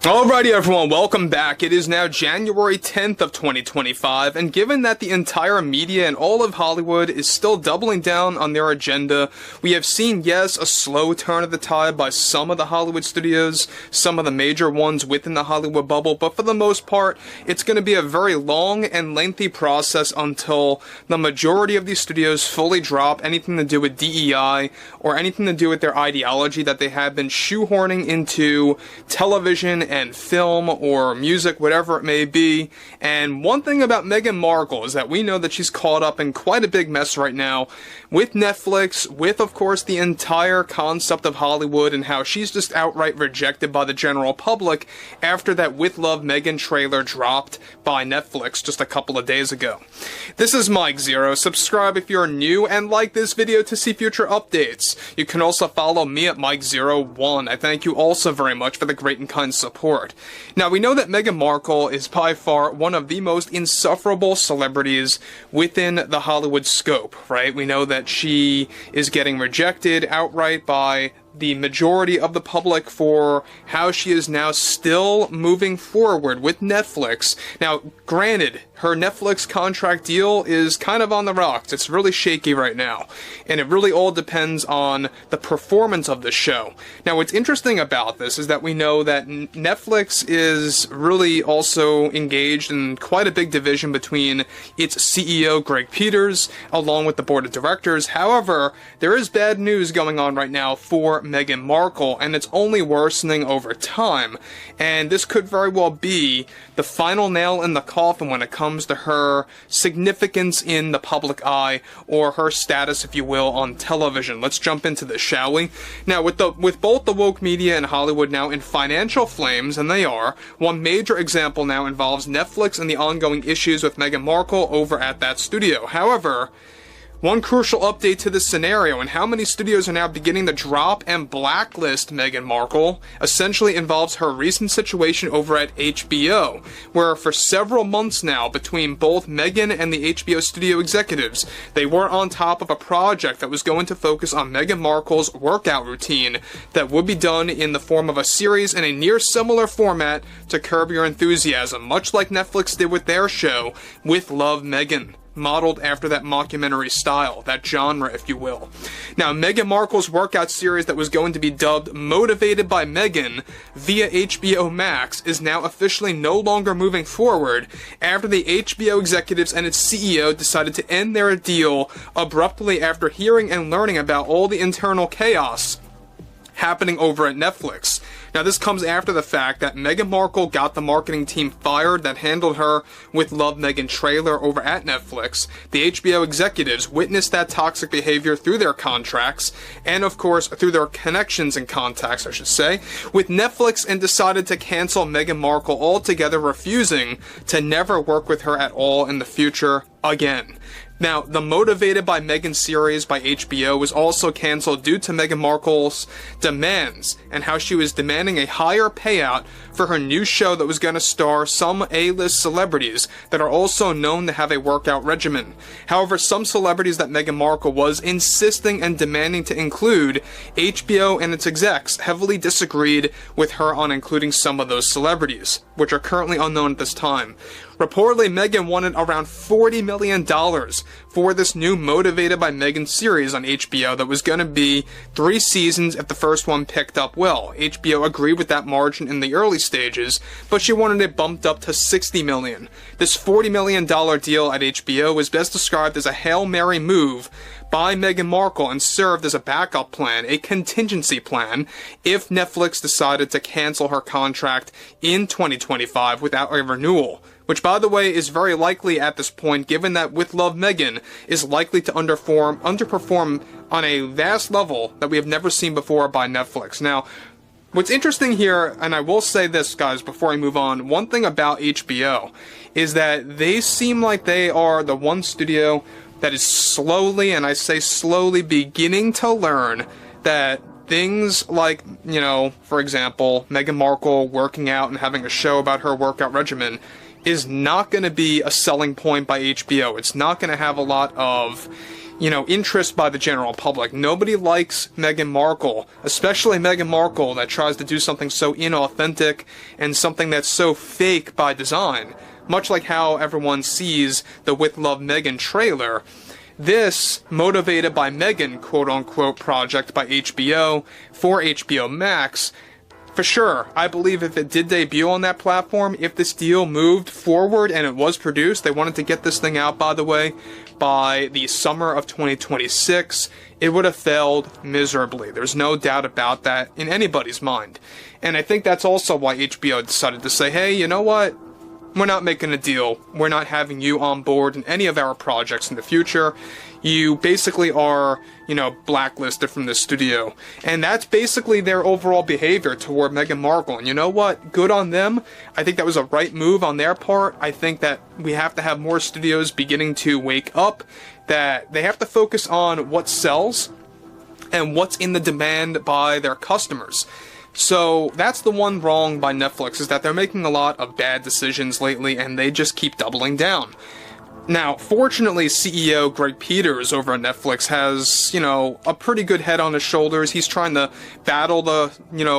Alrighty everyone, welcome back. It is now January 10th of 2025, and given that the entire media and all of Hollywood is still doubling down on their agenda, we have seen, yes, a slow turn of the tide by some of the Hollywood studios, some of the major ones within the Hollywood bubble, but for the most part, it's going to be a very long and lengthy process until the majority of these studios fully drop anything to do with DEI or anything to do with their ideology that they have been shoehorning into television and film or music, whatever it may be. And one thing about Meghan Markle is that we know that she's caught up in quite a big mess right now with Netflix, with, of course, the entire concept of Hollywood and how she's just outright rejected by the general public after that With Love Meghan trailer dropped by Netflix just a couple of days ago. This is Mike Zero. Subscribe if you're new and like this video to see future updates. You can also follow me at Mike01. I thank you also very much for the great and kind support. Now, we know that Meghan Markle is by far one of the most insufferable celebrities within the Hollywood scope, right? We know that she is getting rejected outright by the majority of the public for how she is now still moving forward with Netflix. Now, granted, her Netflix contract deal is kind of on the rocks. It's really shaky right now, and it really all depends on the performance of the show. Now, what's interesting about this is that we know that Netflix is really also engaged in quite a big division between its CEO, Greg Peters, along with the board of directors. However, there is bad news going on right now for Meghan Markle, and it's only worsening over time. And this could very well be the final nail in the coffin when it comes to her significance in the public eye, or her status, if you will, on television. Let's jump into this, shall we? Now, with both the woke media and Hollywood now in financial flames, and they are, one major example now involves Netflix and the ongoing issues with Meghan Markle over at that studio. However, one crucial update to this scenario and how many studios are now beginning to drop and blacklist Meghan Markle essentially involves her recent situation over at HBO, where for several months now, between both Meghan and the HBO studio executives, they were on top of a project that was going to focus on Meghan Markle's workout routine that would be done in the form of a series in a near similar format to Curb Your Enthusiasm, much like Netflix did with their show, With Love Meghan, modeled after that mockumentary style, that genre, if you will. Now, Meghan Markle's workout series that was going to be dubbed Motivated by Meghan via HBO Max is now officially no longer moving forward after the HBO executives and its CEO decided to end their deal abruptly after hearing and learning about all the internal chaos happening over at Netflix. Now, this comes after the fact that Meghan Markle got the marketing team fired that handled her With Love Meghan trailer over at Netflix. The HBO executives witnessed that toxic behavior through their contracts, and of course through their connections and contacts, I should say, with Netflix, and decided to cancel Meghan Markle altogether, refusing to never work with her at all in the future again. Now, the Motivated by Meghan series by HBO was also canceled due to Meghan Markle's demands and how she was demanding a higher payout for her new show that was going to star some A-list celebrities that are also known to have a workout regimen. However, some celebrities that Meghan Markle was insisting and demanding to include, HBO and its execs heavily disagreed with her on including some of those celebrities, which are currently unknown at this time. Reportedly, Meghan wanted around $40 million for this new Motivated by Meghan series on HBO that was going to be 3 seasons if the first one picked up well. HBO agreed with that margin in the early stages, but she wanted it bumped up to $60 million. This $40 million deal at HBO was best described as a Hail Mary move by Meghan Markle and served as a backup plan, a contingency plan, if Netflix decided to cancel her contract in 2025 without a renewal. Which, by the way, is very likely at this point, given that With Love Meghan is likely to underperform on a vast level that we have never seen before by Netflix. Now, what's interesting here, and I will say this, guys, before I move on, one thing about HBO is that they seem like they are the one studio that is slowly, and I say slowly, beginning to learn that things like, you know, for example, Meghan Markle working out and having a show about her workout regimen is not going to be a selling point by HBO. It's not going to have a lot of interest by the general public. Nobody likes Meghan Markle, especially Meghan Markle that tries to do something so inauthentic and something that's so fake by design. Much like how everyone sees the With Love Meghan trailer. This, motivated by Meghan, quote-unquote, project by HBO for HBO Max, for sure, I believe if it did debut on that platform, if this deal moved forward and it was produced, they wanted to get this thing out, by the way, by the summer of 2026, it would have failed miserably. There's no doubt about that in anybody's mind. And I think that's also why HBO decided to say, hey, you know what? We're not making a deal. We're not having you on board in any of our projects in the future. You basically are, blacklisted from the studio. And that's basically their overall behavior toward Meghan Markle. And you know what? Good on them. I think that was a right move on their part. I think that we have to have more studios beginning to wake up, that they have to focus on what sells and what's in the demand by their customers. So that's the one wrong by Netflix, is that they're making a lot of bad decisions lately and they just keep doubling down. Now, fortunately, CEO Greg Peters over at Netflix has, a pretty good head on his shoulders. He's trying to battle the,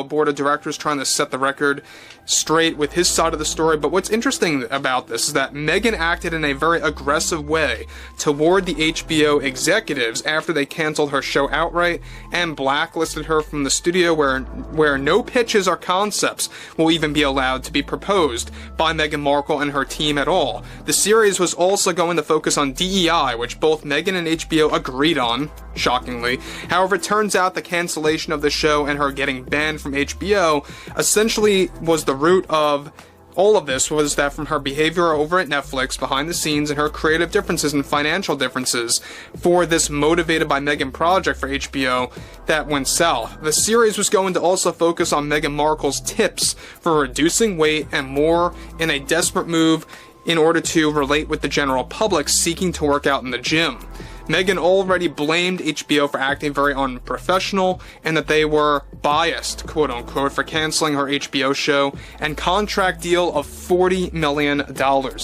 board of directors, trying to set the record straight with his side of the story. But what's interesting about this is that Meghan acted in a very aggressive way toward the HBO executives after they canceled her show outright and blacklisted her from the studio, where no pitches or concepts will even be allowed to be proposed by Meghan Markle and her team at all. The series was also going to focus on DEI, which both Meghan and HBO agreed on, shockingly. However, it turns out the cancellation of the show and her getting banned from HBO essentially was the root of all of this, was that from her behavior over at Netflix behind the scenes and her creative differences and financial differences for this motivated by Meghan project for HBO that went south. The series was going to also focus on Meghan Markle's tips for reducing weight and more in a desperate move in order to relate with the general public seeking to work out in the gym. Meghan already blamed HBO for acting very unprofessional and that they were biased, quote-unquote, for canceling her HBO show and contract deal of $40 million.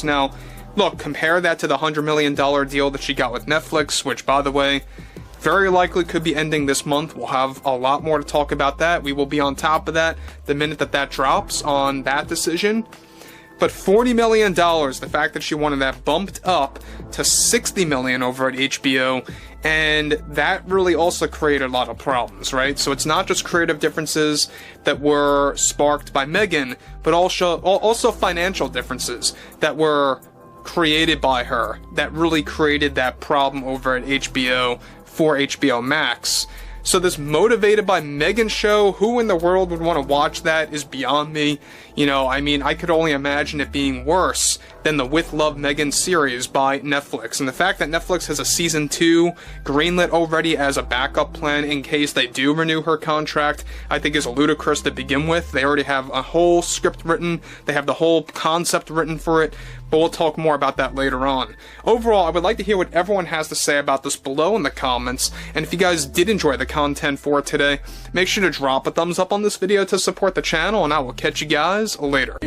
Now, look, compare that to the $100 million deal that she got with Netflix, which, by the way, very likely could be ending this month. We'll have a lot more to talk about that. We will be on top of that the minute that drops on that decision. But $40 million, the fact that she wanted that bumped up to $60 million over at HBO, and that really also created a lot of problems, right? So it's not just creative differences that were sparked by Meghan, but also financial differences that were created by her that really created that problem over at HBO for HBO Max. So this motivated by Meghan show, who in the world would want to watch that is beyond me. I could only imagine it being worse than the With Love Meghan series by Netflix. And the fact that Netflix has a season 2 greenlit already as a backup plan in case they do renew her contract, I think is ludicrous to begin with. They already have a whole script written, they have the whole concept written for it, but we'll talk more about that later on. Overall, I would like to hear what everyone has to say about this below in the comments, and if you guys did enjoy the content for today, make sure to drop a thumbs up on this video to support the channel, and I will catch you guys later.